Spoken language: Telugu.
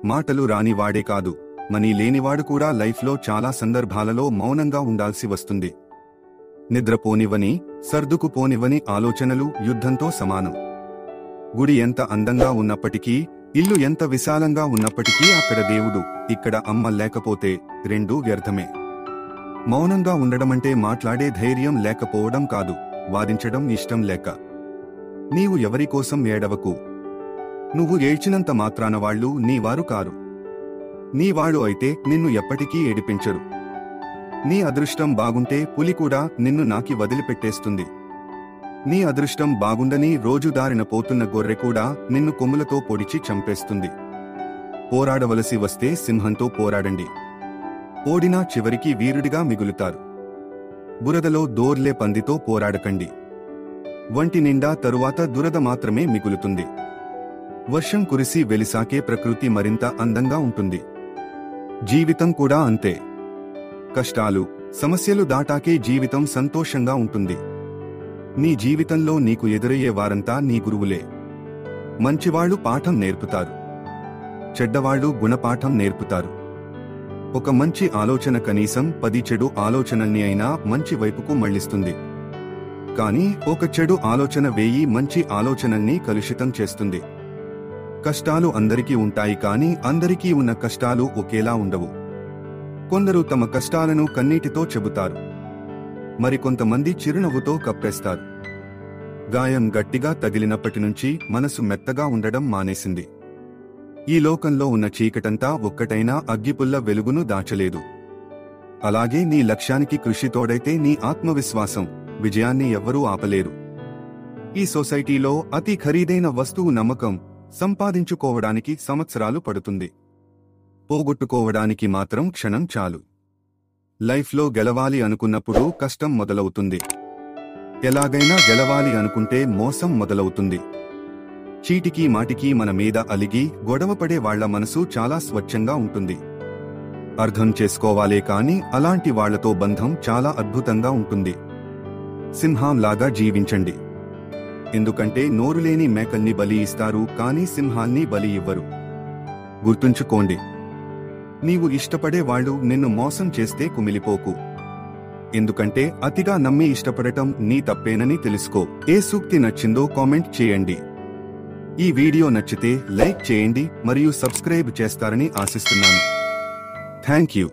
మాటలు రానివాడే కాదు, మనీ లేనివాడు కూడా లైఫ్లో చాలా సందర్భాలలో మౌనంగా ఉండాల్సి వస్తుంది. నిద్రపోనివని, సర్దుకుపోనివని ఆలోచనలు యుద్ధంతో సమానం. గుడి ఎంత అందంగా ఉన్నప్పటికీ, ఇల్లు ఎంత విశాలంగా ఉన్నప్పటికీ అక్కడ దేవుడు, ఇక్కడ అమ్మ లేకపోతే రెండూ వ్యర్థమే. మౌనంగా ఉండడమంటే మాట్లాడే ధైర్యం లేకపోవడం కాదు, వాదించడం ఇష్టం లేక. నీవు ఎవరికోసం ఏడవకు. నువ్వు ఏడ్చినంత మాత్రాన వాళ్ళు నీవారు కారు. నీవాడు అయితే నిన్ను ఎప్పటికీ ఏడిపించరు. నీ అదృష్టం బాగుంటే పులి కూడా నిన్ను నాకి వదిలిపెట్టేస్తుంది. నీ అదృష్టం బాగుండని రోజు దారిన పోతున్న గొర్రె కూడా నిన్ను కొమ్ములతో పొడిచి చంపేస్తుంది. పోరాడవలసి వస్తే సింహంతో పోరాడండి. ఓడినా చివరికి వీరుడిగా మిగులుతారు. బురదలో దోర్లే పందితో పోరాడకండి. వంటి నిండా తరువాత దురద మాత్రమే మిగులుతుంది. వర్షం కురిసి వెలిసాకే ప్రకృతి మరింత అందంగా ఉంటుంది. జీవితం కూడా అంతే. కష్టాలు, సమస్యలు దాటాకే జీవితం సంతోషంగా ఉంటుంది. నీ జీవితంలో నీకు ఎదురయ్యే వారంతా నీ గురువులే. మంచివాళ్లు పాఠం నేర్పుతారు, చెడ్డవాళ్లు గుణపాఠం నేర్పుతారు. ఒక మంచి ఆలోచన కనీసం 10 చెడు ఆలోచనల్ని అయినా మంచి వైపుకు మళ్లిస్తుంది. కానీ ఒక చెడు ఆలోచన 1000 మంచి ఆలోచనల్ని కలుషితం చేస్తుంది. కష్టాలు అందరికీ ఉంటాయి, కానీ అందరికీ ఉన్న కష్టాలు ఒకేలా ఉండవు. కొందరు తమ కష్టాలను కన్నీటితో చెబుతారు, మరికొంతమంది చిరునవ్వుతో కప్పేస్తారు. గాయం గట్టిగా తగిలినప్పటి నుంచి మనసు మెత్తగా ఉండడం మానేసింది. ఈ లోకంలో ఉన్న చీకటంతా ఒక్కటైనా అగ్గిపుల్ల వెలుగును దాచలేదు. అలాగే నీ లక్ష్యానికి కృషి తోడైతే నీ ఆత్మవిశ్వాసం, విజయాన్ని ఎవ్వరూ ఆపలేరు. ఈ సొసైటీలో అతి ఖరీదైన వస్తువు నమ్మకం. సంపాదించుకోవడానికి సంవత్సరాలు పడుతుంది, పోగొట్టుకోవడానికి మాత్రం క్షణం చాలు. లైఫ్లో గెలవాలి అనుకున్నప్పుడు కష్టం మొదలవుతుంది. ఎలాగైనా గెలవాలి అనుకుంటే మోసం మొదలవుతుంది. చీటికి మాటికి మన మీద అలిగి గొడవపడే వాళ్ల మనసు చాలా స్వచ్ఛంగా ఉంటుంది. అర్థం చేసుకోవాలే కాని అలాంటి వాళ్లతో బంధం చాలా అద్భుతంగా ఉంటుంది. సింహంలాగా జీవించండి. ఎందుకంటే నోరులేని మేకల్ని బలి ఇస్తారు, కానీ సింహాల్ని బలి ఇవ్వరు. గుర్తుంచుకోండి, నీవు ఇష్టపడే వాళ్ళు నిన్ను మోసం చేస్తే కుమిలిపోకు. ఎందుకంటే అతిగా నమ్మి ఇష్టపడటం నీ తప్పేనని తెలుసుకో. ఏ సూక్తి నచ్చిందో కామెంట్ చేయండి. ఈ వీడియో నచ్చితే లైక్ చేయండి మరియు సబ్స్క్రైబ్ చేస్తారని ఆశిస్తున్నాను. Thank you.